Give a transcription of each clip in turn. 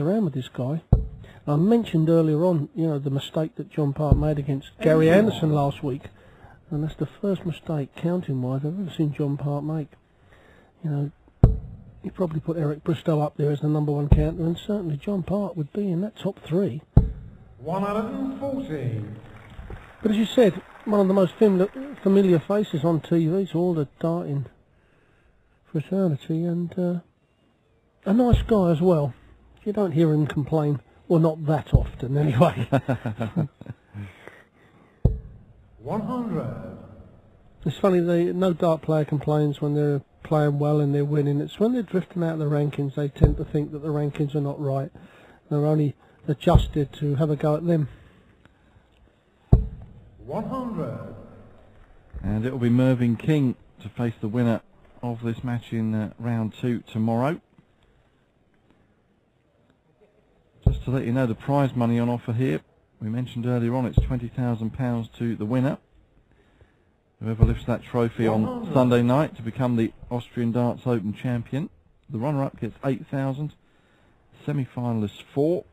around with this guy. I mentioned earlier on, you know, the mistake that John Park made against Gary Anderson last week, and that's the first mistake, counting-wise, I've ever seen John Park make. You know, he probably put Eric Bristow up there as the #1 counter, and certainly John Park would be in that top 3. 140. But as you said, one of the most familiar faces on TV, so all the darting fraternity, and a nice guy as well. You don't hear him complain, well, not that often anyway. 100. It's funny, no dart player complains when they're playing well and they're winning. It's when they're drifting out of the rankings they tend to think that the rankings are not right. They're only adjusted to have a go at them. 100. And it will be Mervyn King to face the winner of this match in round 2 tomorrow. Just to let you know the prize money on offer here, we mentioned earlier on it's £20,000 to the winner. Whoever lifts that trophy on Sunday night to become the Austrian Darts Open champion. The runner-up gets 8,000, semi-finalists 4,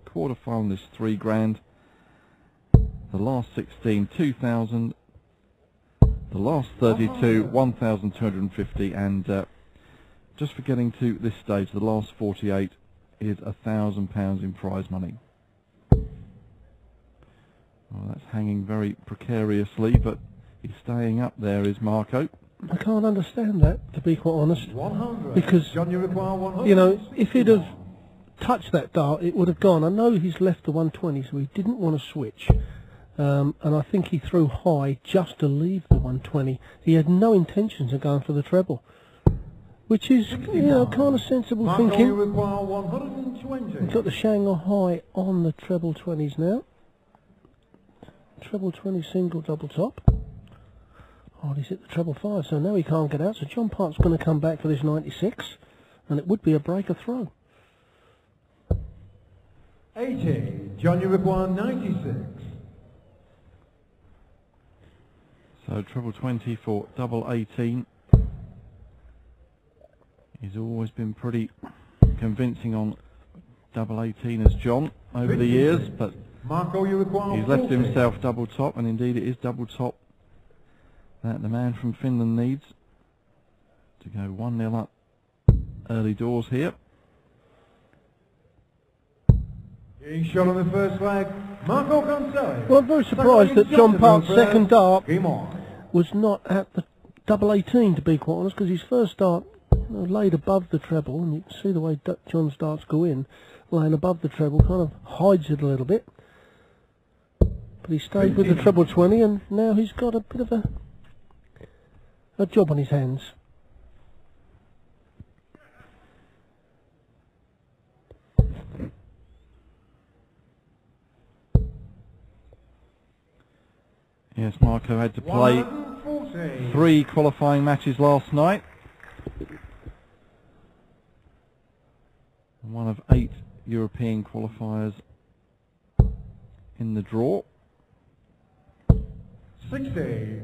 quarter-finalists 3 grand, the last 16 2,000, the last 32 1,250, and just for getting to this stage, the last 48 is £1,000 in prize money. Well, that's hanging very precariously, but he's staying up there, is Marko. I can't understand that, to be quite honest. 100. Because, John, you require 100. you know, if he'd have touched that dart, it would have gone. I know he's left the 120, so he didn't want to switch. And I think he threw high just to leave the 120. He had no intentions of going for the treble, which is, you know, kind of sensible Marko, thinking. you require 120. We've got the Shanghai on the treble 20s now. Treble 20 single double top. Oh, he's hit the treble 5, so now he can't get out. So John Park's going to come back for this 96, and it would be a breaker throw. 80. John, you require 96. So treble 20 for double 18. He's always been pretty convincing on double 18 as John over the years, but Marko, you require he's left 40. himself double top, and indeed it is double top that the man from Finland needs to go 1-0 up early doors here. He shot on the first leg. Marko Kantele. Well, I'm very surprised that John Park's second dart was not at the double 18, to be quite honest, because his first dart, you know, laid above the treble, and you can see the way John's darts go in, laying above the treble kind of hides it a little bit. But he stayed with the treble 20, and now he's got a bit of a job on his hands. Yes, Marko had to play 3 qualifying matches last night. One of 8 European qualifiers in the draw. 60.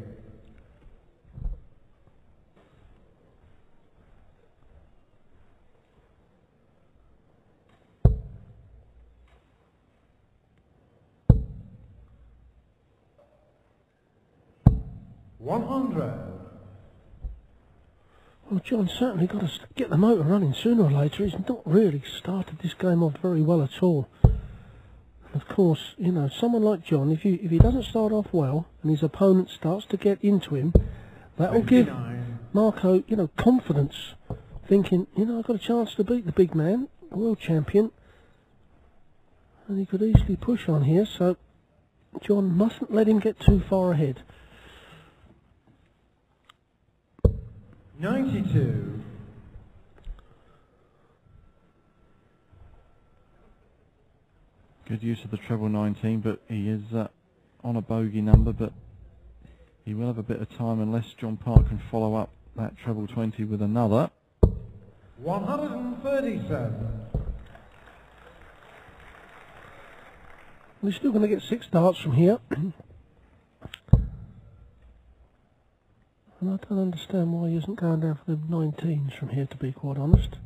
Well, John's certainly got to get the motor running sooner or later. He's not really started this game off very well at all. And of course, you know, someone like John, if he doesn't start off well and his opponent starts to get into him, that will give Marko, you know, confidence, thinking, you know, I've got a chance to beat the big man, world champion, and he could easily push on here. So John mustn't let him get too far ahead. 92. Good use of the treble 19, but he is on a bogey number, but he will have a bit of time unless John Park can follow up that treble 20 with another. 137. We're still going to get 6 darts from here. And I don't understand why he isn't going down for the 19s from here, to be quite honest.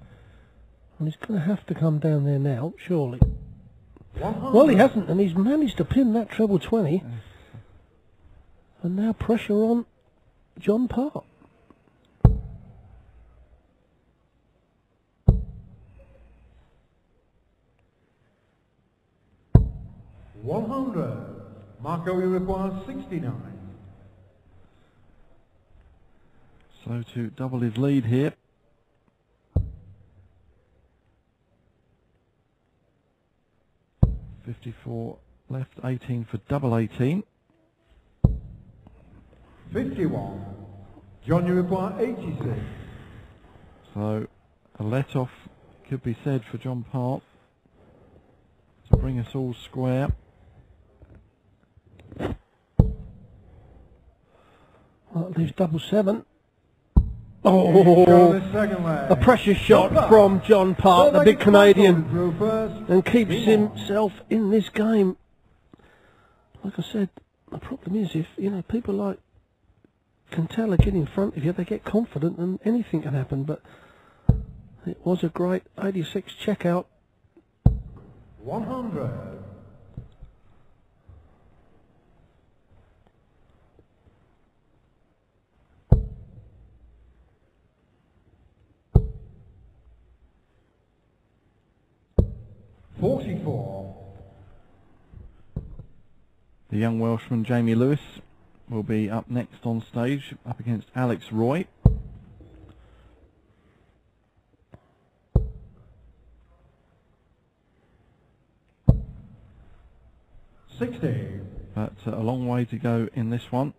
And he's going to have to come down there now, surely. 100. Well, he hasn't, and he's managed to pin that treble 20. And now pressure on John Park. Marko, you require 69. So to double his lead here. $54 left, 18 for double 18. 51. John, you require 86. So a let-off could be said for John Park to bring us all square. Well, that leaves double 7. Oh, the second leg. A pressure shot from John Park, the big Canadian, and keeps himself in this game. Like I said, the problem is if, you know, people like Kantele get in front of you, they get confident and anything can happen, but it was a great 86 checkout. 100. The young Welshman Jamie Lewis will be up next on stage, up against Alex Roy. But a long way to go in this one.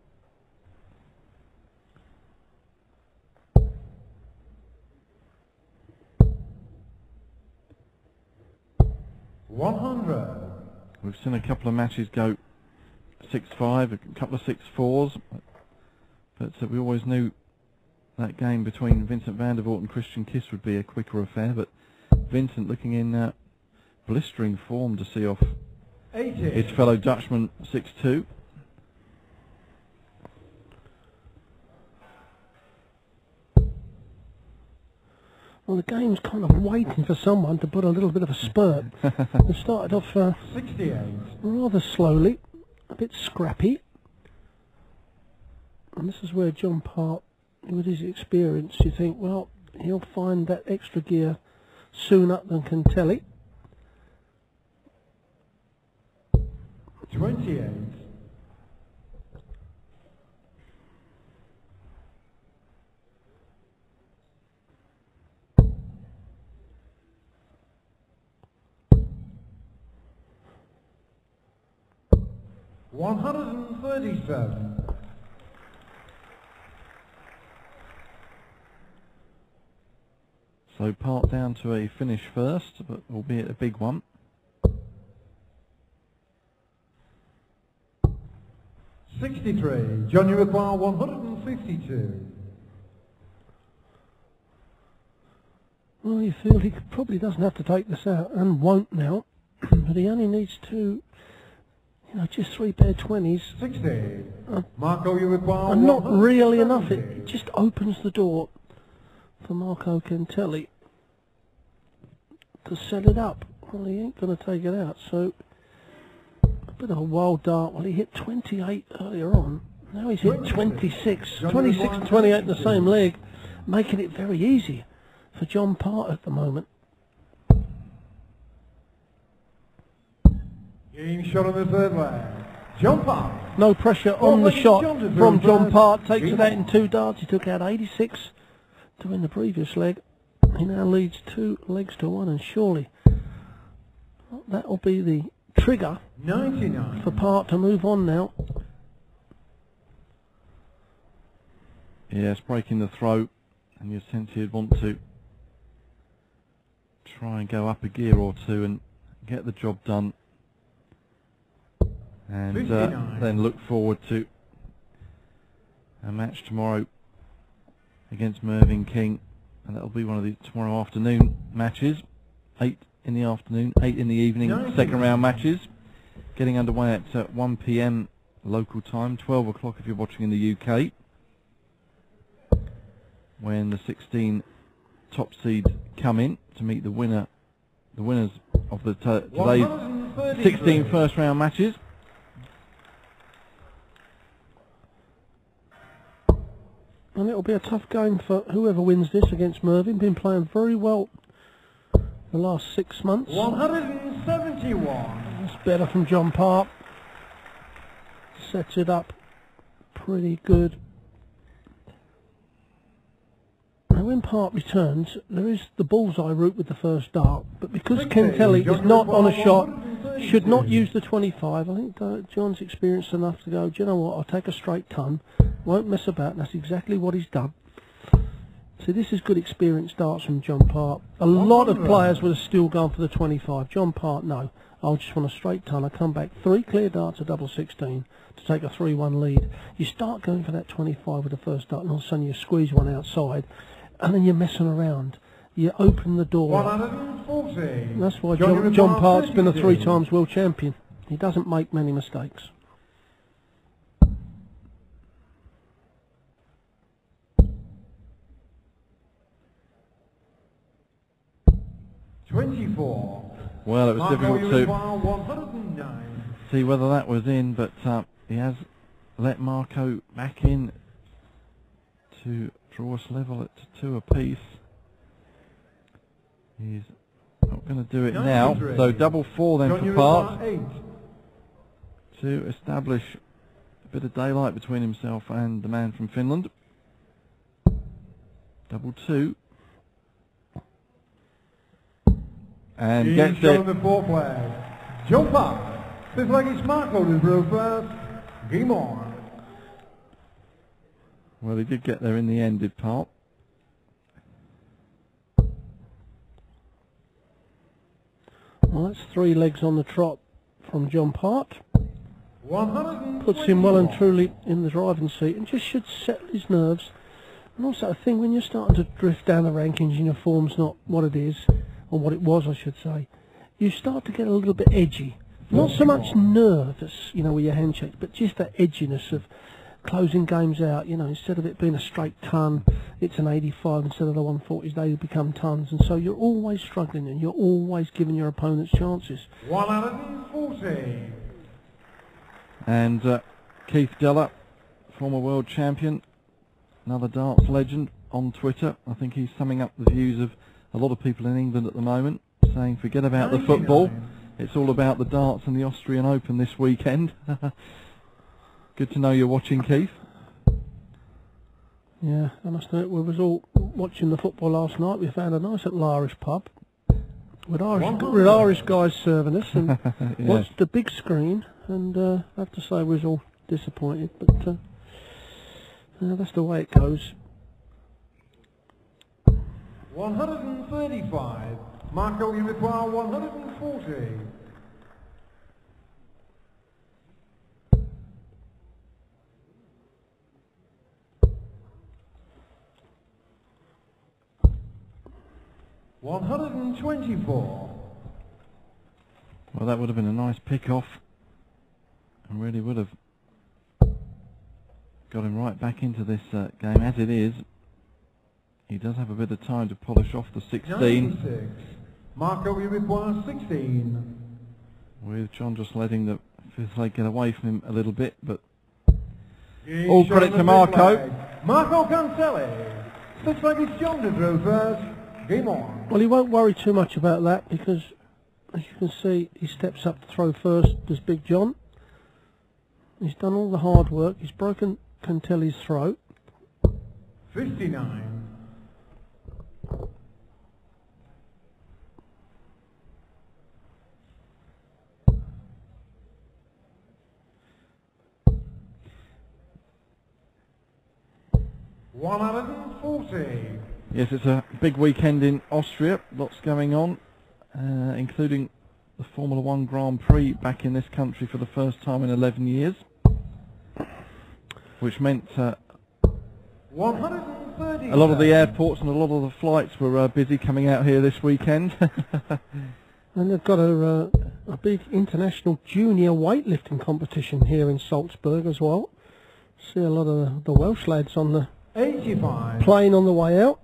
We've seen a couple of matches go 6-5, a couple of 6-4s, but we always knew that game between Vincent van der Voort and Christian Kiss would be a quicker affair, but Vincent looking in blistering form to see off 80. His fellow Dutchman 6-2. Well, the game's kind of waiting for someone to put a little bit of a spurt. It started off 68. rather slowly, a bit scrappy. And this is where John Park, with his experience, you think, well, he'll find that extra gear sooner than Kantele. 28. $137. So Park down to a finish first, but albeit a big one. 63. John, you require 152. Well, you feel he probably doesn't have to take this out, and won't now, but he only needs to, you know, just 3 pair 20s. 60. Marko, you require And not really enough. 170. It just opens the door for Marko Kantele to set it up. Well, he ain't going to take it out, so a bit of a wild dart. Well, he hit 28 earlier on. Now he's hit 26. 26 and 28 in the same leg, making it very easy for John Park at the moment. Game shot on the third leg. John Park. No pressure on the shot from John Park. Takes it out in 2 darts. He took out 86 to win the previous leg. He now leads 2 legs to 1, and surely that will be the trigger 99. for Park to move on now. Yes, breaking the throw, and you sense he'd want to try and go up a gear or two and get the job done, and then look forward to a match tomorrow against Mervyn King, and that'll be one of the tomorrow afternoon matches. 8 in the afternoon, 8 in the evening, second round matches, getting underway at 1 PM local time, 12 o'clock if you're watching in the UK, when the 16 top seeds come in to meet the winners of the today's 16 first round matches. And it'll be a tough game for whoever wins this against Mervyn. Been playing very well the last 6 months. 171. That's better from John Park. Sets it up pretty good. Now when Park returns, there is the bullseye route with the first dart, but because Kantele is not on a shot, should not use the 25. I think John's experienced enough to go, do you know what, I'll take a straight ton, won't mess about, and that's exactly what he's done. See, this is good experienced darts from John Park. A lot of players would have still gone for the 25. John Park, no. I just want a straight ton. I come back 3 clear darts at double 16 to take a 3-1 lead. You start going for that 25 with the first dart, and all of a sudden you squeeze one outside, and then you're messing around. You open the door. 140. That's why John Park's been a 3 times world champion. He doesn't make many mistakes. Well, it was difficult to see whether that was in, but he has let Marko back in to draw us level at 2 apiece. He's not going to do it now, so double 4 then for Park to establish a bit of daylight between himself and the man from Finland. Double 2. And gets it. The 4 flag. Joe Park. This leg is Marko to throw first. Game on. Well, he did get there in the end, did Park. Well, that's 3 legs on the trot from John Park. Puts him well and truly in the driving seat and just should settle his nerves. And also I think when you're starting to drift down the rankings and your form's not what it is, or what it was I should say, you start to get a little bit edgy. Not so much nervous, you know, with your handshakes, but just that edginess of closing games out, you know, instead of it being a straight ton, it's an 85 instead of the 140s, they become tons, and so you're always struggling and you're always giving your opponents chances. 140. And Keith Deller, former world champion, another darts legend, on Twitter. I think he's summing up the views of a lot of people in England at the moment, saying forget about the football, it's all about the darts and the Austrian Open this weekend. Good to know you're watching, Keith. Yeah, I must admit, we was all watching the football last night. We found a nice little Irish pub with Irish guys serving us, and yeah. watched the big screen, and I have to say we was all disappointed, but that's the way it goes. 135. Marko, you require 140. $124. Well, that would have been a nice pick-off, and really would have got him right back into this game. As it is, he does have a bit of time to polish off the 16. 96. Marko, you require 16. With John just letting the 5th leg get away from him a little bit, but all credit to Marko. Marko Kantele. 6th leg is John to throw first. Game on. Well, he won't worry too much about that because, as you can see, he steps up to throw first, does Big John. He's done all the hard work. He's broken Kantele's throat. 59. $140. Yes, it's a big weekend in Austria. Lots going on, including the Formula 1 Grand Prix back in this country for the first time in 11 years, which meant a lot of the airports and a lot of the flights were busy coming out here this weekend. And they've got a big international junior weightlifting competition here in Salzburg as well. See a lot of the Welsh lads on the 85. plane on the way out.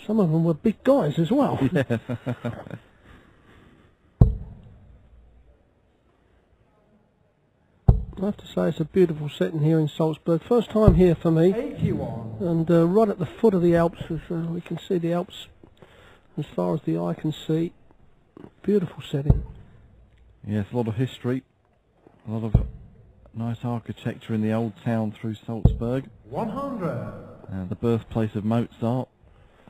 Some of them were big guys as well. Yeah. I have to say it's a beautiful setting here in Salzburg. First time here for me. 81. And right at the foot of the Alps, we can see the Alps as far as the eye can see. Beautiful setting. Yes, a lot of history, a lot of nice architecture in the old town through Salzburg. 100. The birthplace of Mozart.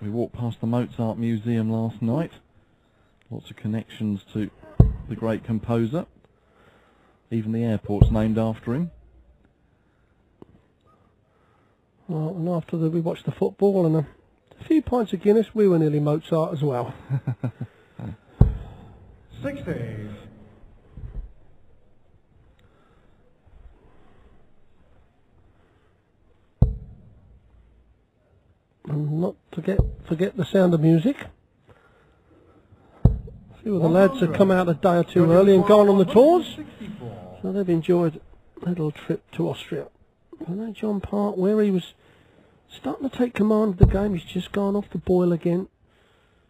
We walked past the Mozart Museum last night. Lots of connections to the great composer. Even the airport's named after him. Well, and after we watched the football and a few pints of Guinness, we were nearly Mozart as well. 60. And not forget the sound of music. A few of the lads have come out a day or two early and gone on the tours, so they've enjoyed a little trip to Austria. And then John Park, where he was starting to take command of the game, he's just gone off the boil again.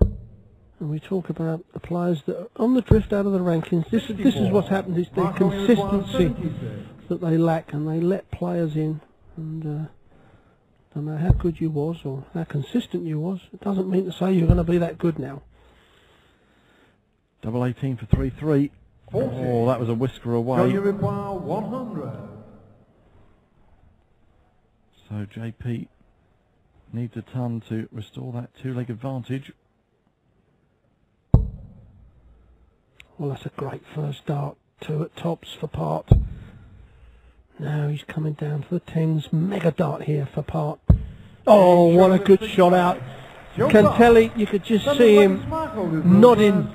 And we talk about the players that are on the drift out of the rankings. This is what's happened, is the consistency that they lack, and they let players in. And no matter how good you was or how consistent you was, it doesn't mean to say you're going to be that good now. Double 18 for 3-3. Oh, that was a whisker away. You require 100. So JP needs a ton to restore that two-leg advantage. Well, that's a great first dart. 2 at tops for Part. Now he's coming down to the 10s. Mega dart here for Part. Oh, what a good shot out. Kantele, you could just see him nodding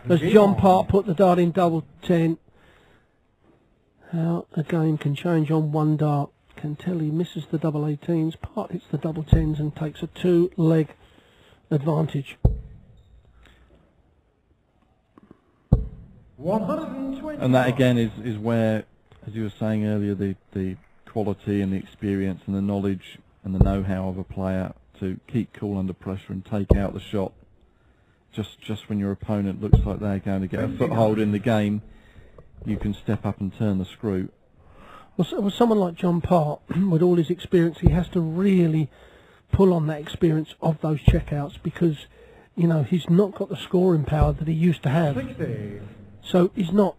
as John Part put the dart in double 10. How a game can change on one dart. Kantele misses the double 18s. Part hits the double 10s and takes a 2-leg advantage. 120. And that again is where, as you were saying earlier, the quality and the experience and the knowledge and the know-how of a player to keep cool under pressure and take out the shot just when your opponent looks like they're going to get a foothold in the game, you can step up and turn the screw. Well, someone like John Part, with all his experience, he has to really pull on that experience of those checkouts, because, you know, he's not got the scoring power that he used to have. 60. So he's not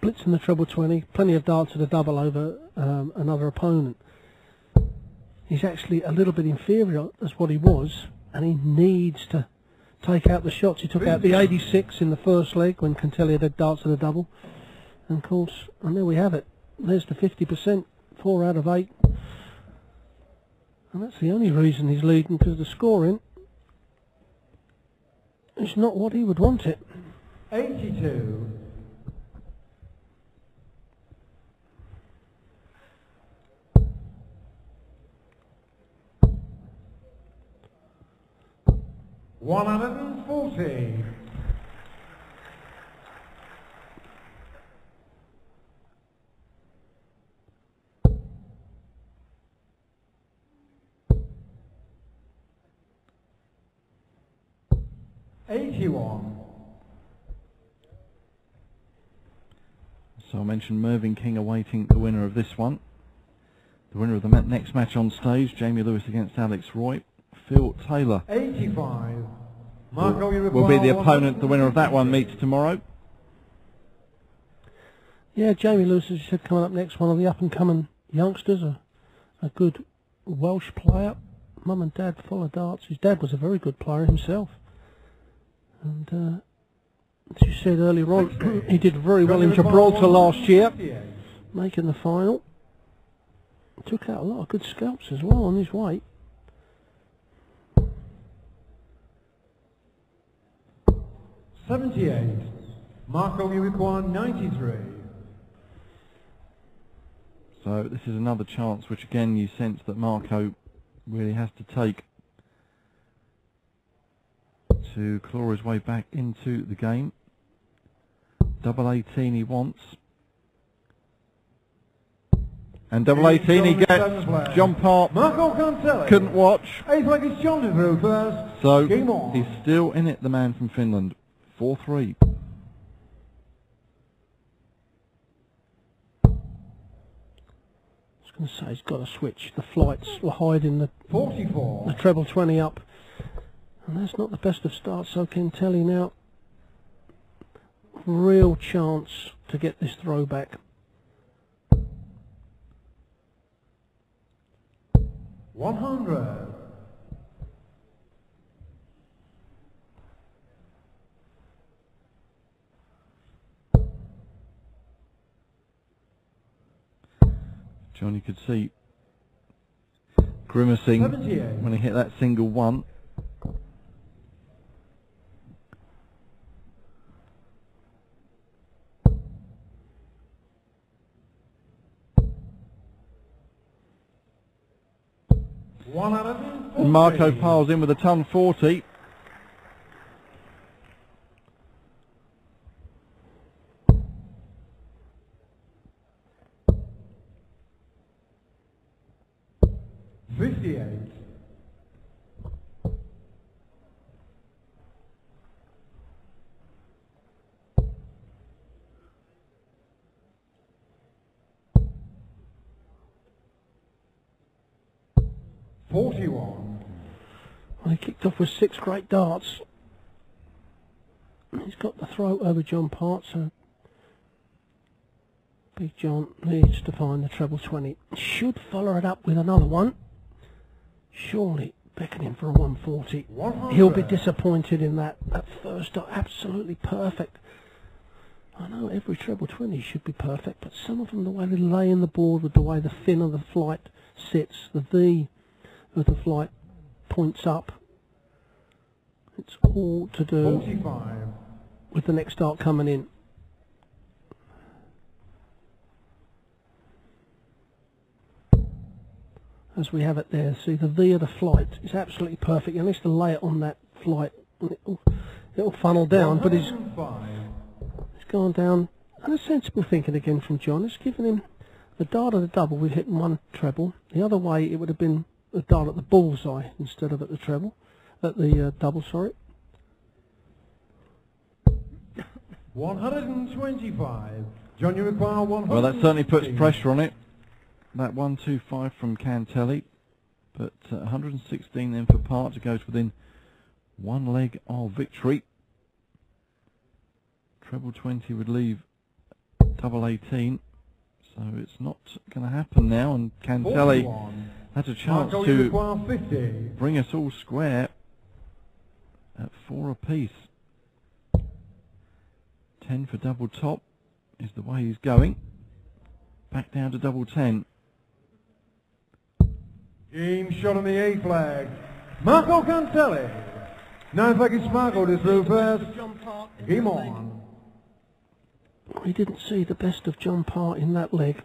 blitzing the treble 20, plenty of darts at a double over another opponent. He's actually a little bit inferior as what he was, and he needs to take out the shots. He took out the 86 in the first leg when Kantele had darts at a double. And of course, and there we have it. There's the 50%, 4 out of 8. And that's the only reason he's leading, because the scoring is not what he would want it. 82. $140. $81. So I mentioned Mervyn King awaiting the winner of this one. The winner of the next match on stage, Jamie Lewis against Alex Roy. Phil Taylor 85. Marko, you will be the require opponent. The winner of that one meets tomorrow. Yeah, Jamie Lewis, as you said, coming up next, one of the up-and-coming youngsters, a good Welsh player. Mum and Dad full of darts. His dad was a very good player himself. And as you said earlier on, he did very well in Gibraltar last year, making the final. Took out a lot of good scalps as well on his weight. $78. Marko, you require 93. So this is another chance which again you sense that Marko really has to take to claw his way back into the game. Double 18 he wants. And double 18 he gets. John Park Marko Kantele. couldn't watch. 8th leg is John to throw first. So Game on. he's still in it, the man from Finland. 4-3. I was going to say he's got to switch. The flights were hiding the 44. the treble 20 up. And that's not the best of starts, so Kantele now. Real chance to get this throw back. 100. John, you could see grimacing 78. when he hit that single one. And Marko piles in with a ton 40. Well, he kicked off with 6 great darts. He's got the throw over John Part, so Big John needs to find the treble 20. Should follow it up with another one. Surely beckoning for a 140. He'll be disappointed in that first dart. Absolutely perfect. I know every treble 20 should be perfect, but some of them, the way they lay in the board with the way the fin of the flight sits, the V of the flight points up. It's all to do 45. with the next dart coming in. As we have it there, see the V of the flight is absolutely perfect. You need to lay it on that flight and it'll funnel down, but he's gone down. And a sensible thinking again from John. It's given him the dart of the double. We've hit one treble. The other way it would have been a dart at the bullseye instead of at the treble, at the double, sorry. 125. John, you require 100. Well, that certainly puts pressure on it. That 125 from Kantele, but 116 then for Part to go within one leg of victory. Treble 20 would leave double 18, so it's not going to happen now. And Kantele had a chance to bring us all square at 4 apiece. 10 for double top is the way he's going. Back down to double 10. Game shot on the 8th flag. Marko Kantele. 9th flag is Marko to throw first. Game on. We didn't see the best of John Part in that leg.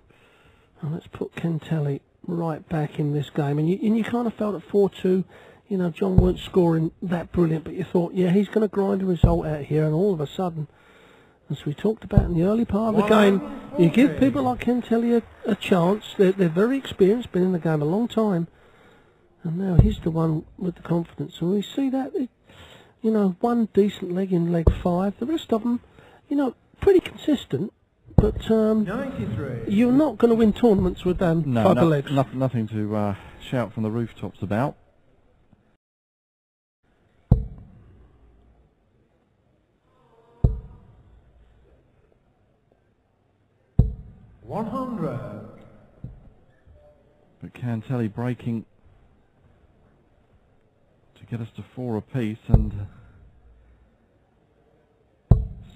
And let's put Kantele right back in this game. And you kind of felt at 4-2, you know, John weren't scoring that brilliant, but you thought, yeah, he's going to grind a result out here. And all of a sudden, as we talked about in the early part of the game, you give people like Kantele a chance. They're very experienced, been in the game a long time, and now he's the one with the confidence. And we see that, you know, one decent leg in leg 5. The rest of them, you know, pretty consistent. But 93. You're not going to win tournaments with them type of legs. Nothing to shout from the rooftops about. 100. But Kantele breaking to get us to 4 apiece, and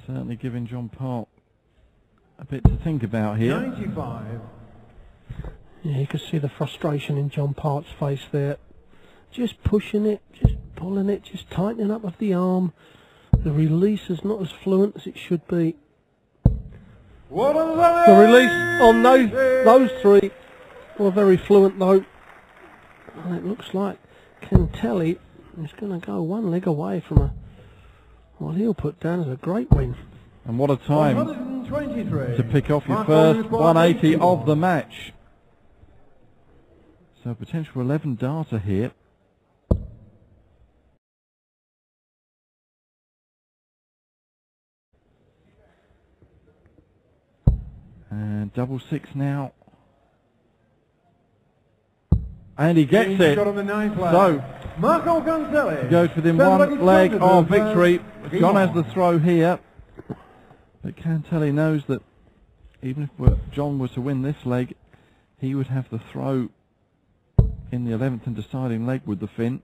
certainly giving John Park a bit to think about here. 95. Yeah, you can see the frustration in John Park's face there. Just pushing it, just pulling it, just tightening up of the arm. The release is not as fluent as it should be. The release on those 3 were very fluent though. And it looks like Kantele is going to go one leg away from what he'll put down as a great win. And what a time to pick off your first 180 of the match. So potential for 11 darter here. And double six now. And he gets it. Shot on the 9th flag. So Marko Kantele he goes within seven-legged one leg shot of to the victory. first. John has the throw here. But Kantele knows that even if John were to win this leg, he would have the throw in the 11th and deciding leg with the fin.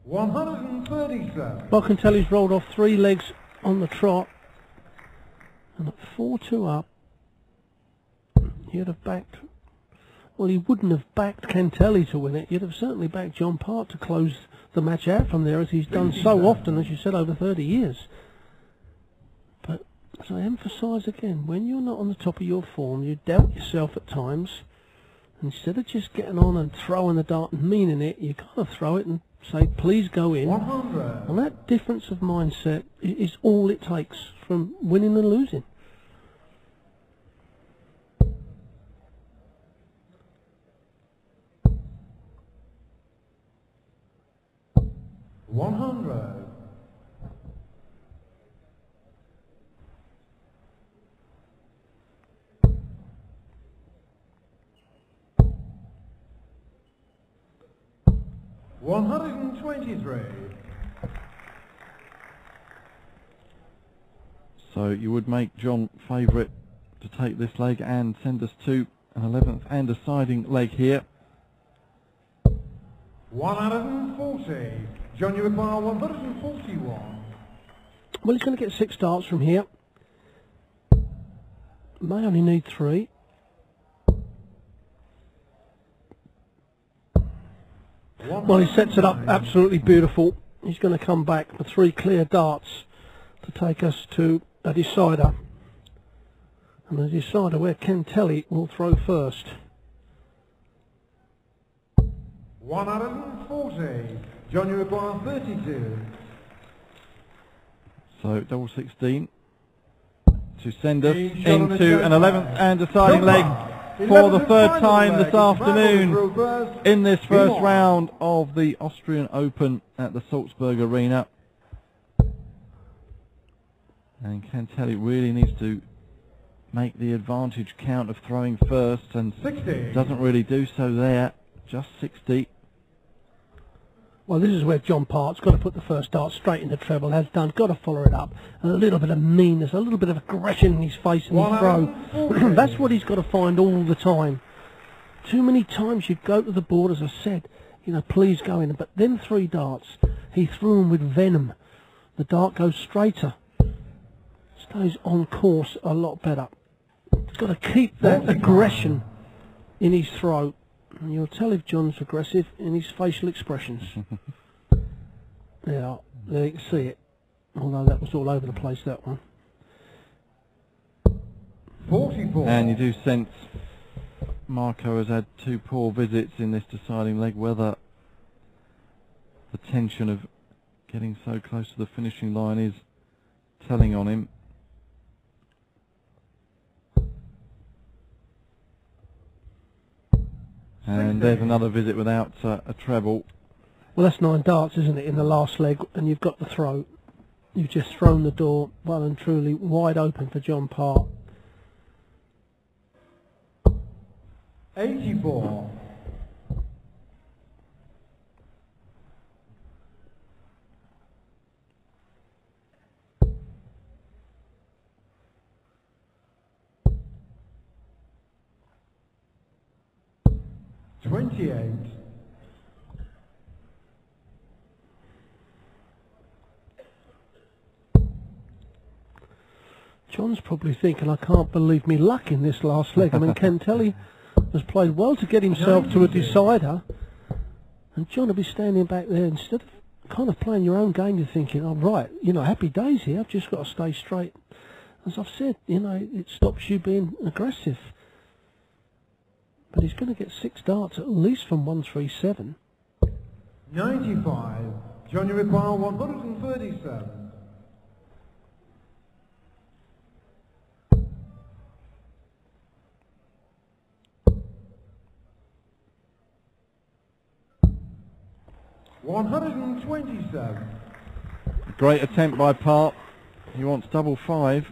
137. Marko Kantele's rolled off 3 legs on the trot. And at 4-2 up, he'd have backed... Well, he wouldn't have backed Kantele to win it. You'd have certainly backed John Part to close the match out from there, as he's done so often, as you said, over 30 years. But, as I emphasise again, when you're not on the top of your form, you doubt yourself at times. Instead of just getting on and throwing the dart and meaning it, you got to throw it and say, please go in. 100. And that difference of mindset is all it takes from winning and losing. 100. 123. So you would make John favourite to take this leg and send us to an 11th and deciding leg here. 140. John, you require 141. Well, he's going to get 6 darts from here. May only need 3. Well, he sets it up absolutely beautiful. He's going to come back for 3 clear darts to take us to a decider. And a decider where Kantele will throw first. 140. John, you require 32. So double 16 to send us Team shot on the into an jump 11th line. and deciding Jump leg line. for 11th the and 3rd final time leg. this afternoon Marko first. in this first He round of the Austrian Open at the Salzburg Arena. And Kantele really needs to make the advantage count of throwing first, and 60. doesn't really do so there. Just 60. Well, this is where John Part's got to put the first dart straight in the treble, has done, got to follow it up. A little bit of meanness, a little bit of aggression in his face and his throw. 140. That's what he's got to find all the time. Too many times you go to the board, as I said, you know, please go in. But them 3 darts, he threw them with venom. The dart goes straighter. Stays on course a lot better. He's got to keep that aggression in his throw. And you'll tell if John's aggressive in his facial expressions. Yeah, there you can see it. Although that was all over the place, that one. 44. And you do sense Marko has had 2 poor visits in this deciding leg, whether the tension of getting so close to the finishing line is telling on him. And there's another visit without a treble. Well, that's 9 darts, isn't it, in the last leg, and you've got the throw. You've just thrown the door well and truly wide open for John Part. 84. 28. John's probably thinking, I can't believe me luck in this last leg. I mean, Kantele has played well to get himself to a decider, and John will be standing back there instead of kind of playing your own game. You're thinking, oh right, you know, happy days here, I've just got to stay straight. As I've said, you know, it stops you being aggressive. But he's going to get 6 darts at least from 137. 95. John, you require 137. 127. Great attempt by Park. He wants double 5.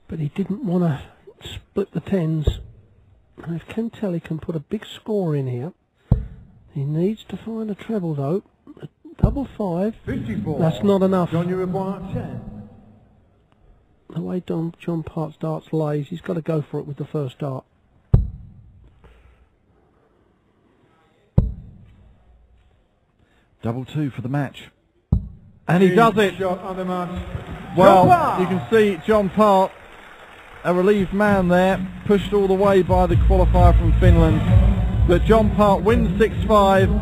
But he didn't want to split the tens. And if Kantele can put a big score in here, he needs to find a treble though. A double 5. 54. That's not enough. John, you require 10. The way John Park's darts lays, he's got to go for it with the first dart. Double 2 for the match. And he does it. Shot on the match. Well, John Park. you can see John Park, a relieved man there, pushed all the way by the qualifier from Finland. But John Park wins 6-5.